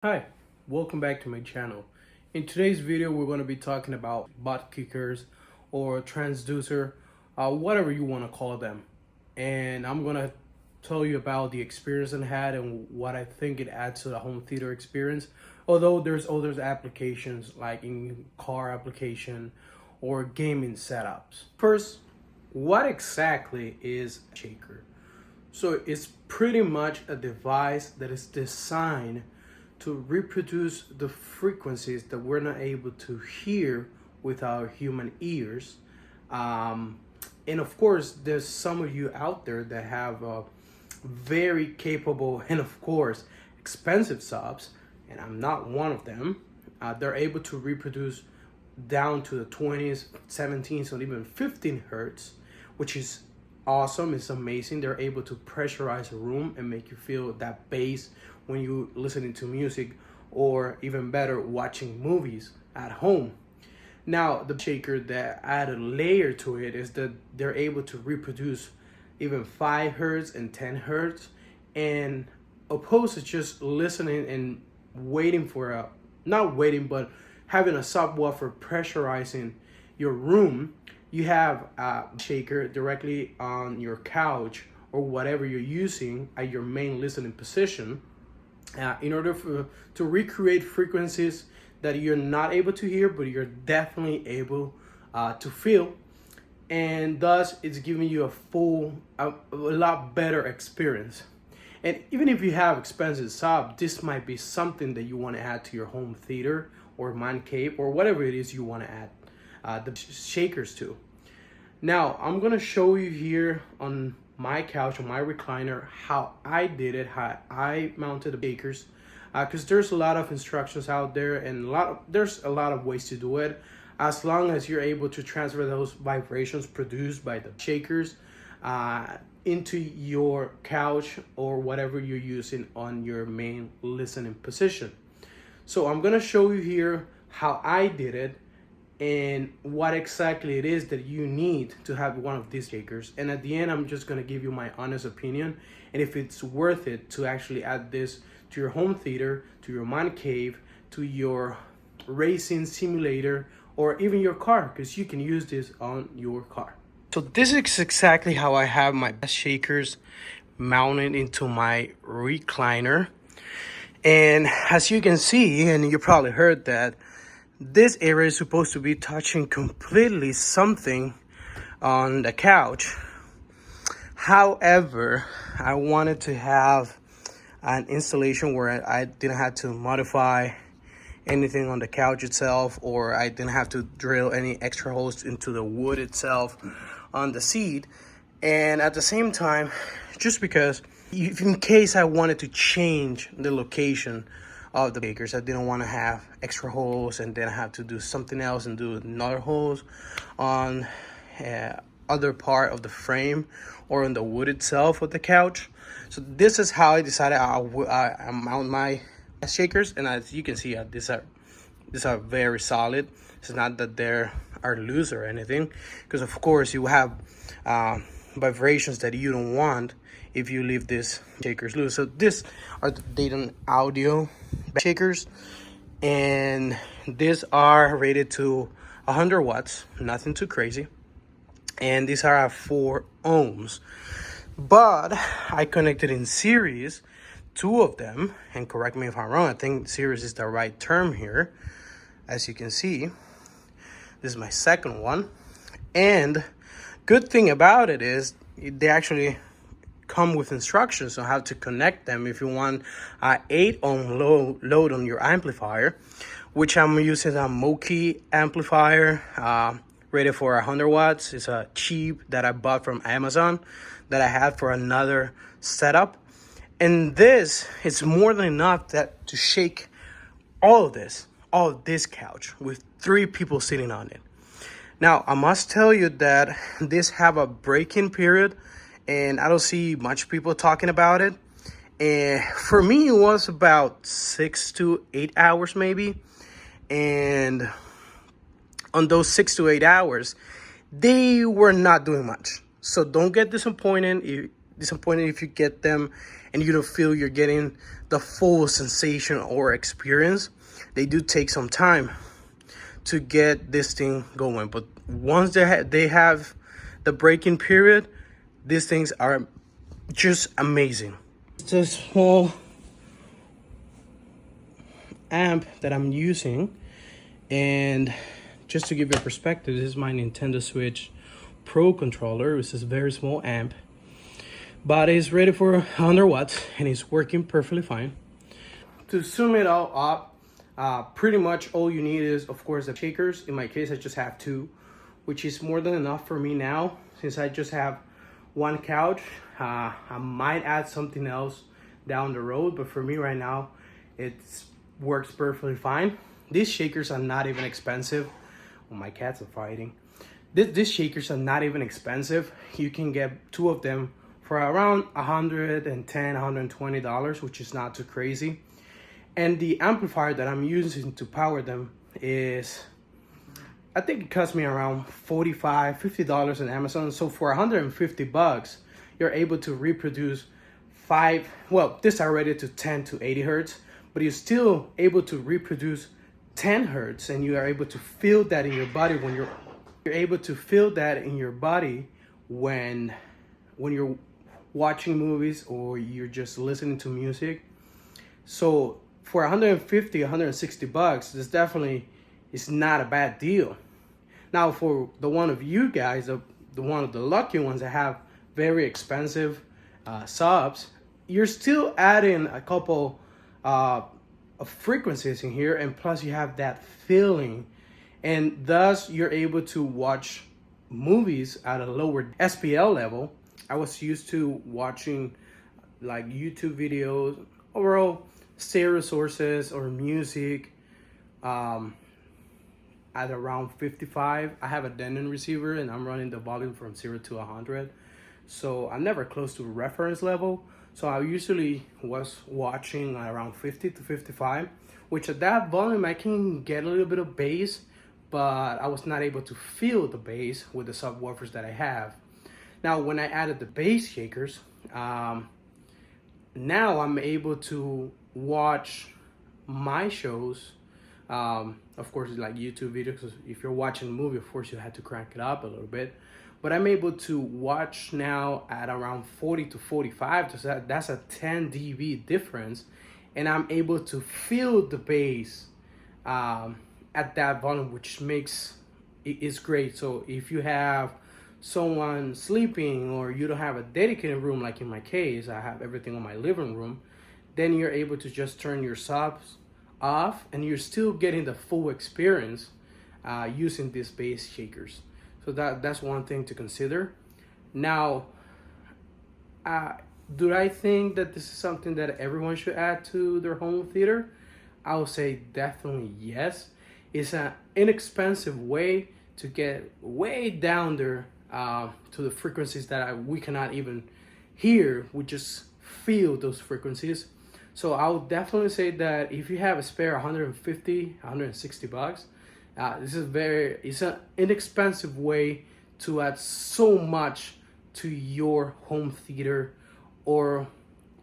Hi, welcome back to my channel. In today's video, we're going to be talking about butt kickers or transducer, whatever you want to call them. And I'm going to tell you about the experience I had and what I think it adds to the home theater experience. Although there's other applications like in car application or gaming setups. First, what exactly is a shaker? So it's pretty much a device that is designed to reproduce the frequencies that we're not able to hear with our human ears. And of course, there's some of you out there that have very capable and, of course, expensive subs, and I'm not one of them. They're able to reproduce down to the 20s, 17s, or even 15 hertz, which is awesome. It's amazing. They're able to pressurize a room and make you feel that bass when you're listening to music, or even better, watching movies at home. Now, the shaker that add a layer to it is that they're able to reproduce even 5 hertz and 10 hertz, and opposed to just listening and waiting for a, not waiting, but having a subwoofer pressurizing your room, you have a shaker directly on your couch or whatever you're using at your main listening position, in order to recreate frequencies that you're not able to hear, but you're definitely able to feel. And thus, it's giving you a lot better experience. And even if you have expensive sub, this might be something that you want to add to your home theater or man cave or whatever it is you want to add the shakers to. Now, I'm going to show you here on my couch, on my recliner, how I did it, how I mounted the shakers. Because there's a lot of instructions out there, and there's a lot of ways to do it, as long as you're able to transfer those vibrations produced by the shakers into your couch or whatever you're using on your main listening position. So I'm going to show you here how I did it and what exactly it is that you need to have one of these shakers. And at the end, I'm just going to give you my honest opinion and if it's worth it to actually add this to your home theater, to your man cave, to your racing simulator, or even your car, because you can use this on your car. So this is exactly how I have my shakers mounted into my recliner. And as you can see, and you probably heard that, this area is supposed to be touching completely something on the couch. However, I wanted to have an installation where I didn't have to modify anything on the couch itself, or I didn't have to drill any extra holes into the wood itself on the seat. And at the same time, just because if in case I wanted to change the location of the bakers, I didn't want to have extra holes and then I have to do something else and do another holes on other part of the frame or on the wood itself of the couch. So this is how I decided I mount my shakers, and as you can see, these are very solid. It's not that they are loose or anything, because of course you have vibrations that you don't want if you leave these shakers loose. So these are the Dayton Audio shakers, and these are rated to 100 watts, nothing too crazy, and these are at 4 ohms. But I connected in series 2 of them, and correct me if I'm wrong, I think series is the right term here. As you can see, this is my second one, and good thing about it is they actually come with instructions on how to connect them if you want an 8 ohm load on your amplifier, which I'm using a Moki amplifier rated for 100 watts. It's a cheap that I bought from Amazon that I had for another setup, and this is more than enough to shake all of this couch with 3 people sitting on it. Now, I must tell you that this have a break-in period, and I don't see much people talking about it. And for me, it was about 6 to 8 hours maybe. And on those 6 to 8 hours, they were not doing much. So don't get disappointed if you get them and you don't feel you're getting the full sensation or experience, they do take some time to get this thing going. But once they have the breaking period, these things are just amazing. It's a small amp that I'm using, and just to give you a perspective, this is my Nintendo Switch Pro controller. This is a very small amp, but it's rated for 100 watts and it's working perfectly fine. To zoom it all up, pretty much all you need is, of course, the shakers. In my case, I just have two, which is more than enough for me now, since I just have one couch. I might add something else down the road, but for me right now, it works perfectly fine. These shakers are not even expensive. Oh, my cats are fighting. These shakers are not even expensive. You can get two of them for around $110, $120, which is not too crazy. And the amplifier that I'm using to power them is, I think it cost me around $45, $50 on Amazon. So for $150, you're able to reproduce this are rated to 10 to 80 hertz, but you're still able to reproduce 10 hertz, and you are able to feel that in your body when you're able to feel that in your body when you're watching movies or you're just listening to music. So for 150, 160 bucks, this definitely is not a bad deal. Now for the one of you guys, the one of the lucky ones that have very expensive subs, you're still adding a couple of frequencies in here, and plus you have that feeling, and thus you're able to watch movies at a lower SPL level. I was used to watching like YouTube videos, overall stereo sources or music at around 55. I have a Denon receiver and I'm running the volume from 0 to 100, so I'm never close to reference level. So I usually was watching around 50 to 55, which at that volume I can get a little bit of bass, but I was not able to feel the bass with the subwoofers that I have. Now when I added the bass shakers, now I'm able to watch my shows, of course like YouTube videos. If you're watching a movie, of course you have to crank it up a little bit, but I'm able to watch now at around 40 to 45, so that's a 10 dB difference, and I'm able to feel the bass at that volume, which makes it's great. So if you have someone sleeping or you don't have a dedicated room, like in my case, I have everything on my living room, then you're able to just turn your subs off and you're still getting the full experience using these bass shakers. So that's one thing to consider. Now, do I think that this is something that everyone should add to their home theater? I would say definitely yes. It's an inexpensive way to get way down there to the frequencies that we cannot even hear. We just feel those frequencies. So I would definitely say that if you have a spare 150, 160 bucks, it's an inexpensive way to add so much to your home theater or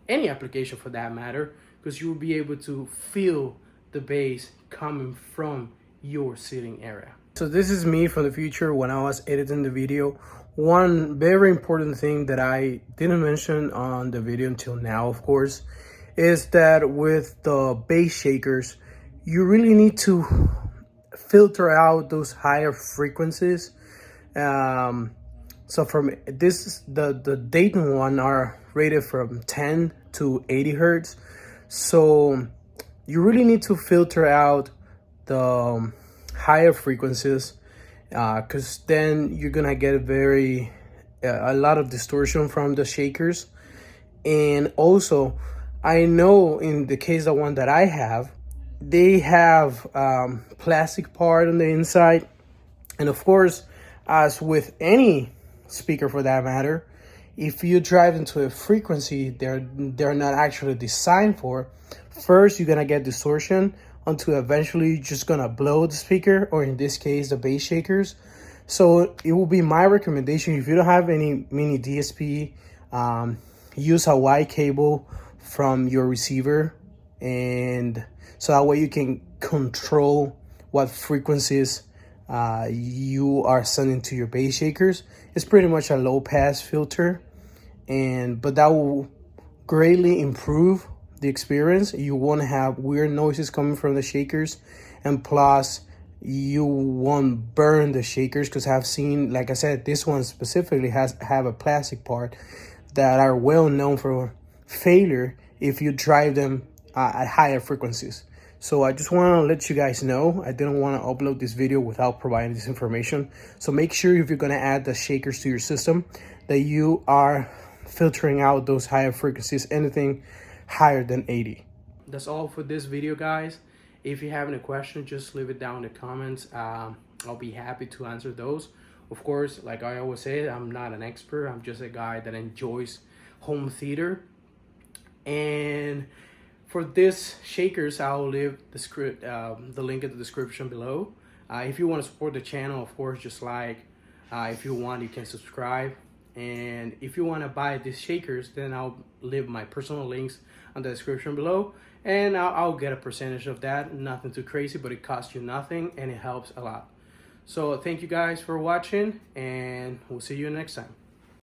any application for that matter, because you will be able to feel the bass coming from your sitting area. So this is me from the future when I was editing the video. One very important thing that I didn't mention on the video until now, of course, is that with the bass shakers, you really need to filter out those higher frequencies. So from this, the Dayton one are rated from 10 to 80 hertz. So you really need to filter out the higher frequencies, because then you're gonna get a lot of distortion from the shakers. And also, I know in the case the one that I have, they have plastic part on the inside, and of course, as with any speaker for that matter, if you drive into a frequency they're not actually designed for, first you're gonna get distortion until eventually you're just gonna blow the speaker, or in this case the bass shakers. So it will be my recommendation, if you don't have any mini DSP, use a Y cable from your receiver, and so that way you can control what frequencies you are sending to your bass shakers. It's pretty much a low pass filter, but that will greatly improve the experience. You won't have weird noises coming from the shakers, and plus you won't burn the shakers, because I've seen, like I said, this one specifically have a plastic part that are well known for failure if you drive them at higher frequencies. So I just want to let you guys know, I didn't want to upload this video without providing this information. So make sure if you're going to add the shakers to your system that you are filtering out those higher frequencies, anything higher than 80. That's all for this video, guys. If you have any questions, just leave it down in the comments. I'll be happy to answer those. Of course, like I always say, I'm not an expert. I'm just a guy that enjoys home theater. And for this shakers, I'll leave the link in the description below. If you want to support the channel, of course, just like if you want, you can subscribe. And if you want to buy these shakers, then I'll leave my personal links on the description below, and I'll get a percentage of that. Nothing too crazy, but it costs you nothing and it helps a lot. So thank you guys for watching, and we'll see you next time.